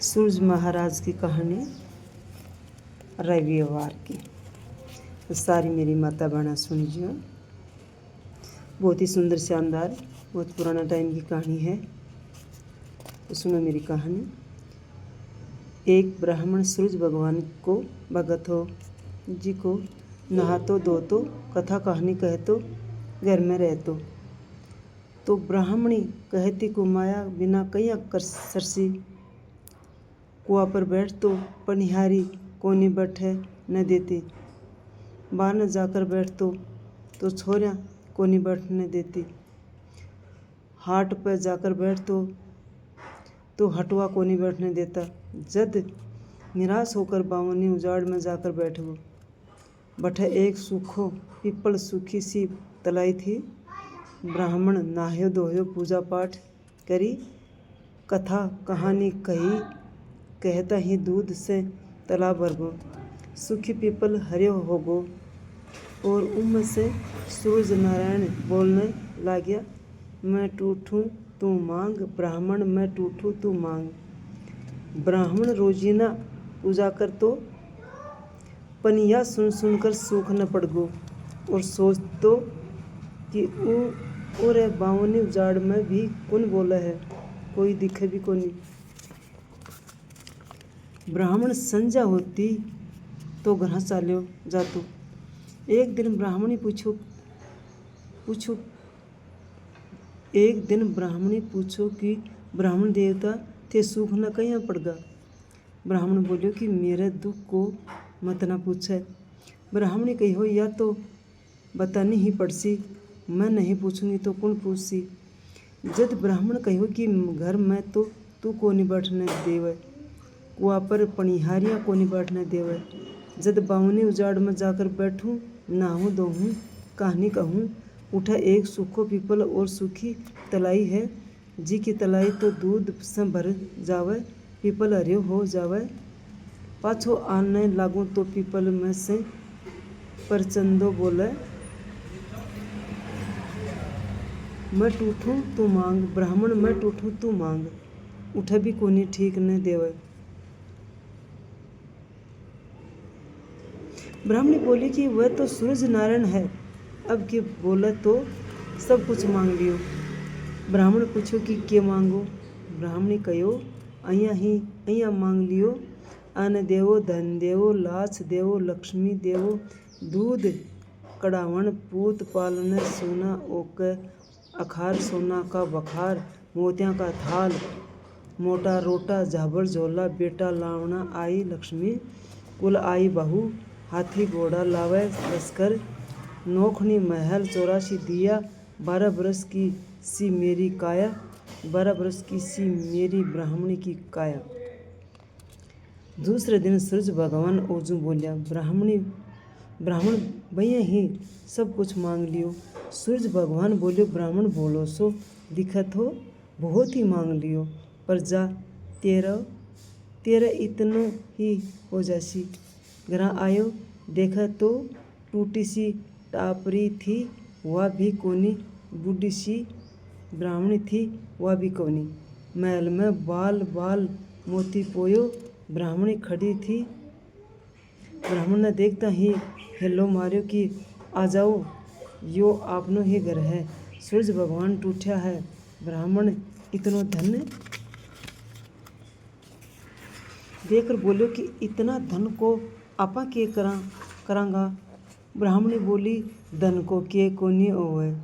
सूरज महाराज की कहानी रविवार की। तो सारी मेरी माता बहना सुनिए। बहुत ही सुंदर शानदार, बहुत पुराना टाइम की कहानी है। तो सुनो मेरी कहानी। एक ब्राह्मण सूरज भगवान को भगत हो जी को नहातो धोतो कथा कहानी कहतो घर में रहतो। तो ब्राह्मणी कहती को माया बिना कई अक्कर सरसी कुआ पर बैठ तो पनिहारी कोनी बैठे न देती। बाहर जाकर बैठतो तो छोरियाँ कोनी बैठने देती। हाट पर जाकर बैठतो तो हटवा कोनी बैठने देता। जद निराश होकर बावनी उजाड़ में जाकर बैठो। बठे एक सूखो पीपल सूखी सी तलाई थी। ब्राह्मण नहायो धोयो पूजा पाठ करी कथा कहानी कही कहता ही दूध से तालाब भर गो। सूखी पीपल हरियो हो गो और उनमें से सूरज नारायण बोलने लाग्या, मैं टूटूं तू मांग ब्राह्मण, मैं टूटूं तू मांग। ब्राह्मण रोजीना पूजा कर तो पनिया सुन सुनकर सूख न पड़ गो और सोच तो कि और बावनी उजाड़ में भी कौन बोला है, कोई दिखे भी कोनी। ब्राह्मण संजा होती तो घर चाल्यो जातो। एक दिन ब्राह्मणी पूछो कि ब्राह्मण देवता थे सूख न कहीं पड़गा। ब्राह्मण बोलियो कि मेरे दुख को मत ना पूछे। ब्राह्मणी कहो या तो बतानी ही पड़सी, मैं नहीं पूछूंगी तो कौन पूछसी। जद ब्राह्मण कहो कि घर में तो तू कोनी बैठने देवे, कुआ पर पनिहारियाँ कोनी बैठने देवे। जद बावनी उजाड़ में जाकर बैठूं नहाऊं धोऊं कहानी कहूँ, उठा एक सूखो पीपल और सूखी तलाई है जी की तलाई तो दूध से भर जावे, पीपल हरियो हो जावे। पाछो आने लागू तो पीपल में से परचंदो बोले, मैं टूटूं तू मांग ब्राह्मण, मैं टूटूं तू मांग। उठा भी कोनी ठीक न देवे। ब्राह्मणी बोली कि वह तो सूरज नारायण है, अब के बोला तो सब कुछ मांग लियो। ब्राह्मण पूछो कि क्या मांगो। ब्राह्मणी कहो अइया मांग लियो, अन्न देवो धन देवो लाछ देवो लक्ष्मी देवो, दूध कढ़ावण पूत पालने सोना ओके अखार, सोना का बखार मोतियां का थाल, मोटा रोटा झाबर झोला, बेटा लावना आई लक्ष्मी, कुल आई बहू, हाथी घोड़ा लावे लश्कर, नोखनी महल 84 दिया, 12 बरस की सी मेरी काया, 12 बरस की सी मेरी ब्राह्मणी की काया। दूसरे दिन सूरज भगवान ओजू बोलिया, ब्राह्मण भैया ही सब कुछ मांग लियो। सूरज भगवान बोलियो, ब्राह्मण बोलो सो दिखत हो बहुत ही मांग लियो, पर जा तेरा इतनो ही हो जासी। घर आयो देखा तो टूटी सी टापरी थी वह भी कोनी, बूढ़ी सी ब्राह्मणी थी वह भी कोनी। महल में बाल बाल मोती पोयो ब्राह्मणी खड़ी थी। ब्राह्मण ने देखता ही हेलो मारियो कि आ जाओ, यो आपनो ही घर है, सूरज भगवान टूठा है। ब्राह्मण इतनो धन देखकर बोलियो कि इतना धन को आपा के करांगा। ब्राह्मणी बोली, धन को के कोनी होवे,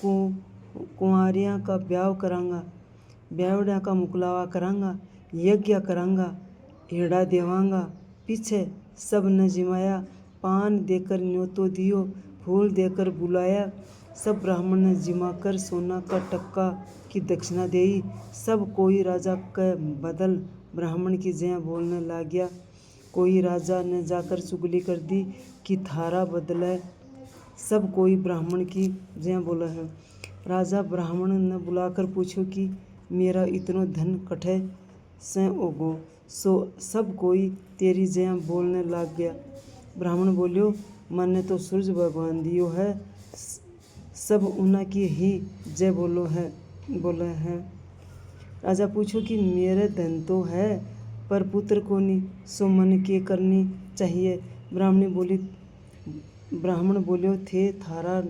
कुंवारियाँ का ब्याह करांगा, ब्यावड़िया का मुकलावा करांगा, यज्ञ करांगा, हेड़ा देवांगा, पीछे सब न जिमाया, पान देकर न्योतो दियो, फूल देकर बुलाया। सब ब्राह्मण ने जिमाकर सोना का टक्का की दक्षिणा देई। सब कोई राजा के बदल ब्राह्मण की जया बोलने लाग्या। कोई राजा ने जाकर चुगली कर दी कि थारा बदले। सब कोई ब्राह्मण की जया बोला है। राजा ब्राह्मण ने बुलाकर पूछो कि मेरा इतनो धन कठे से ओगो। सो सब कोई तेरी जया बोलने लग गया। ब्राह्मण बोलियो, मैंने तो सूरज भगवान दियो है, सब उन्हीं की ही जय बोले हैं। राजा पूछो कि मेरे धन तो है, पर पुत्र को नी सो मन के करनी चाहिए। ब्राह्मण बोल्यो थे थारा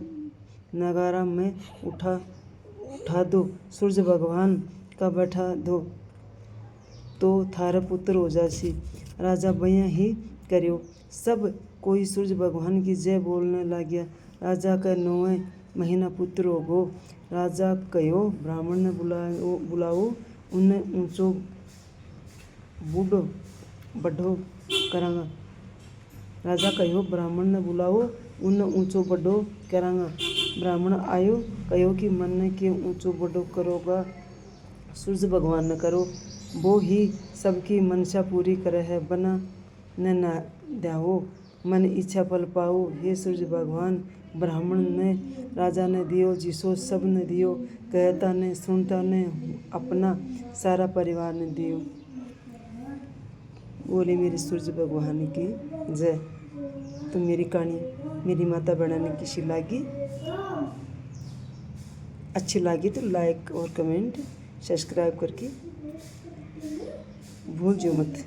नगारा में उठा दो, सूरज भगवान का बैठा दो, तो थारा पुत्र हो जासी। राजा बयां ही करियो। सब कोई सूरज भगवान की जय बोलने लग गया। राजा का 9वें महीना पुत्र हो गो। राजा कहो ब्राह्मण ने बुलाओ, उन्हें ऊंचो बड्ढो करांगा। राजा कहो ब्राह्मण ने बुलाओ, उन्हें ऊंचो बड्ढो करांगा। ब्राह्मण आयो, कहो कि मन के ऊंचो बड्ढो करोगा सूरज भगवान न करो, वो ही सबकी मनसा पूरी करे है। बना न द्याओ, मन इच्छा फल पाओ, हे सूरज भगवान। ब्राह्मण ने राजा ने दियो, जिसो सब ने दियो, कहता ने सुनता ने अपना सारा परिवार ने दियो। बोले मेरे सूरज भगवान की जय। तो मेरी कहानी मेरी माता बनाने की लागी, अच्छी लगी तो लाइक और कमेंट सब्सक्राइब करके भूल जो मत।